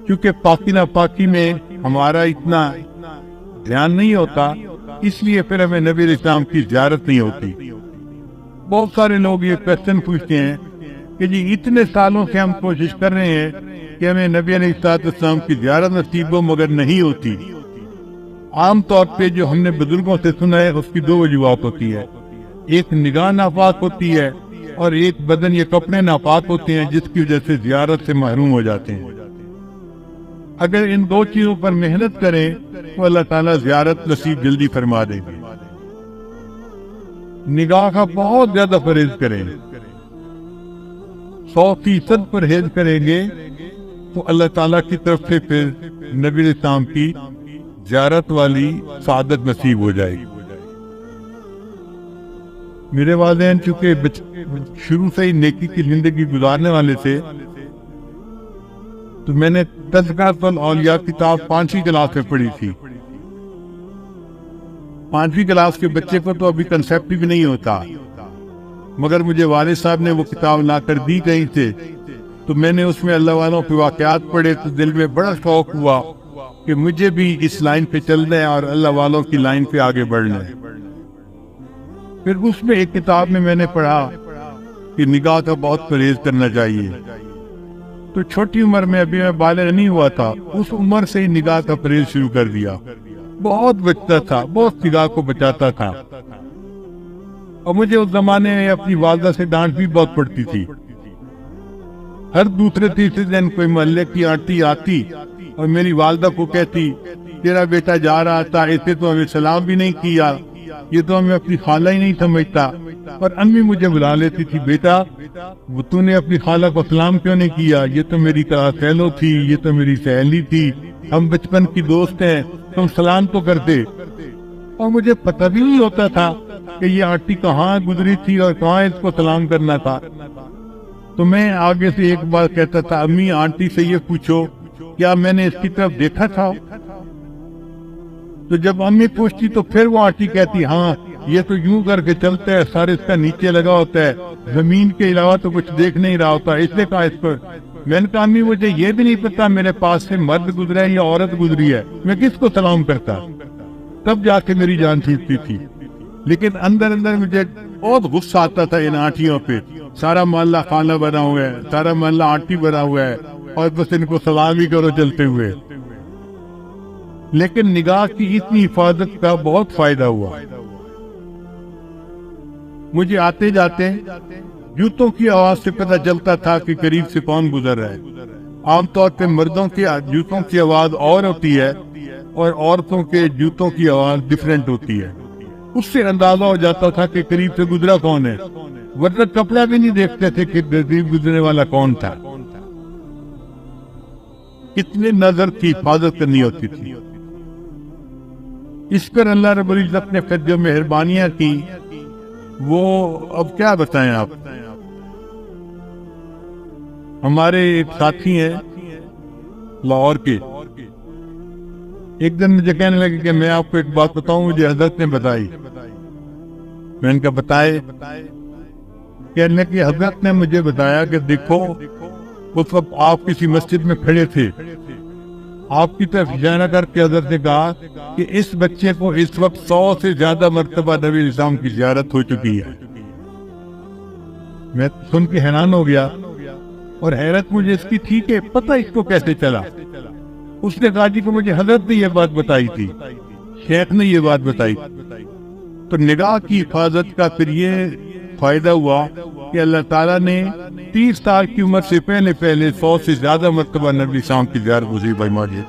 چونکہ پاکی ناپاکی میں ہمارا اتنا دھیان نہیں ہوتا، اس لیے پھر ہمیں نبی علیہ السلام کی زیارت نہیں ہوتی۔ بہت سارے لوگ یہ کویسچن پوچھتے ہیں کہ جی اتنے سالوں سے ہم کوشش کر رہے ہیں کہ ہمیں نبی علیہ السلام کی زیارت نصیب ہو، مگر نہیں ہوتی۔ عام طور پہ جو ہم نے بزرگوں سے سنا ہے اس کی دو وجوہات ہوتی ہے، ایک نگاہ ناپاک ہوتی ہے اور ایک بدن یا کپڑے ناپاک ہوتے ہیں جس کی وجہ سے زیارت سے محروم ہو جاتے ہیں۔ اگر ان دو چیزوں پر محنت کریں تو اللہ تعالیٰ زیارت نصیب جلدی فرما دیں گے۔ نگاہ کا بہت زیادہ پرہیز کریں، 100% پرہیز کریں گے تو اللہ تعالیٰ کی طرف سے پھر نبی علیہ السلام کی زیارت والی سعادت نصیب ہو جائے گی۔ میرے والدین چونکہ شروع سے ہی نیکی کی زندگی گزارنے والے تھے، تو میں نے تذکرۃ الاولیاء کتاب 5ویں کلاس میں پڑھی تھی۔ 5ویں کلاس کے بچے کو تو ابھی کنسیپٹ بھی نہیں ہوتا، مگر مجھے والد صاحب نے وہ کتاب لا کر دی کہیں سے، تو میں نے اس میں اللہ والوں کے واقعات پڑھے تو دل میں بڑا شوق ہوا کہ مجھے بھی اس لائن پہ چلنا ہے اور اللہ والوں کی لائن پہ آگے بڑھنا ہے۔ پھر اس میں ایک کتاب میں نے پڑھا کہ نگاہ کا بہت پرہیز کرنا چاہیے، تو چھوٹی عمر میں ابھی میں بالغ نہیں ہوا تھا، اس عمر سے ہی نگاہ کا پرہیز شروع کر دیا۔ بہت بچتا تھا، بہت نگاہ کو بچاتا تھا، اور مجھے اس زمانے میں اپنی والدہ سے ڈانٹ بھی بہت پڑتی تھی۔ ہر دوسرے تیسرے دن کوئی محلے کی آنٹی آتی اور میری والدہ کو کہتی تیرا بیٹا جا رہا تھا، اسے تو ہمیں سلام بھی نہیں کیا، یہ تو ہمیں اپنی خالہ ہی نہیں سمجھتا۔ اور امی مجھے بلا لیتی تھی، بیٹا وہ تو نے اپنی خالہ کو سلام کیوں نہیں کیا، یہ تو میری کلاس فیلو تھی، یہ تو میری سہیلی تھی، ہم بچپن کی دوست ہیں، تم سلام تو کرتے۔ اور مجھے پتہ بھی نہیں ہوتا تھا کہ یہ آنٹی کہاں گزری تھی اور کہاں اس کو سلام کرنا تھا۔ تو میں آگے سے ایک بار کہتا تھا، امی آنٹی سے یہ پوچھو کیا میں نے اس کی طرف دیکھا تھا؟ تو جب امی پوچھتی تو پھر وہ آنٹی کہتی ہاں یہ تو یوں کر کے چلتا ہے، سر اس کا نیچے لگا ہوتا ہے، زمین کے علاوہ تو کچھ دیکھ نہیں رہا ہوتا، اس نے کہا اس پر۔ میں نے کہا امی مجھے یہ بھی نہیں پتا میرے پاس سے مرد گزرا ہے یا عورت گزری ہے، میں کس کو سلام کرتا؟ تب جا کے میری جان چھوٹتی تھی۔ لیکن اندر اندر مجھے بہت غصہ آتا تھا ان آنٹیوں پہ، سارا محلہ خانہ بنا ہوا ہے، سارا محلہ آنٹی بنا ہوا ہے، اور بس ان کو سلام ہی کرو چلتے ہوئے۔ لیکن نگاہ کی اتنی حفاظت کا بہت فائدہ ہوا۔ مجھے آتے جاتے جوتوں کی آواز سے پتہ چلتا تھا کہ قریب سے کون گزر رہا ہے۔ عام طور پہ مردوں کے جوتوں کی آواز اور ہوتی ہے اور عورتوں کے جوتوں کی آواز ڈیفرنٹ ہوتی ہے، اس سے اندازہ ہو جاتا تھا کہ قریب سے گزرا کون ہے، ورنہ کپڑا بھی نہیں دیکھتے تھے کہ قریب گزرنے والا کون تھا۔ کتنے نظر کی حفاظت کرنی ہوتی تھی۔ اس پر اللہ رب العزت نے پھر جو مہربانیاں کی وہ اب کیا بتائیں آپ۔ ہمارے ایک ساتھی ہیں لاہور کے، ایک دن مجھے کہنے لگے کہ میں آپ کو ایک بات بتاؤں، مجھے حضرت نے بتائی۔ میں ان کا بتائے، کہنے کہ حضرت نے مجھے بتایا کہ دیکھو اس وقت آپ کسی مسجد میں کھڑے تھے، آپ کی طرف اشارہ کر کے حضرت نے کہا کہ اس بچے کو اس وقت 100 سے زیادہ مرتبہ نبی علیہ السلام کی زیارت ہو چکی ہے۔ میں سن کے حیران ہو گیا، اور حیرت مجھے اس کی تھی کہ پتہ اس کو کیسے چلا۔ اس نے کہا جی کہ مجھے حضرت نے یہ بات بتائی تھی، شیخ نے یہ بات بتائی۔ تو نگاہ کی حفاظت کا پھر یہ فائدہ ہوا کہ اللہ تعالیٰ نے 30 سال کی عمر سے پہلے 100 سے زیادہ مرتبہ نبی السلام کی زیارت نصیب فرمائی۔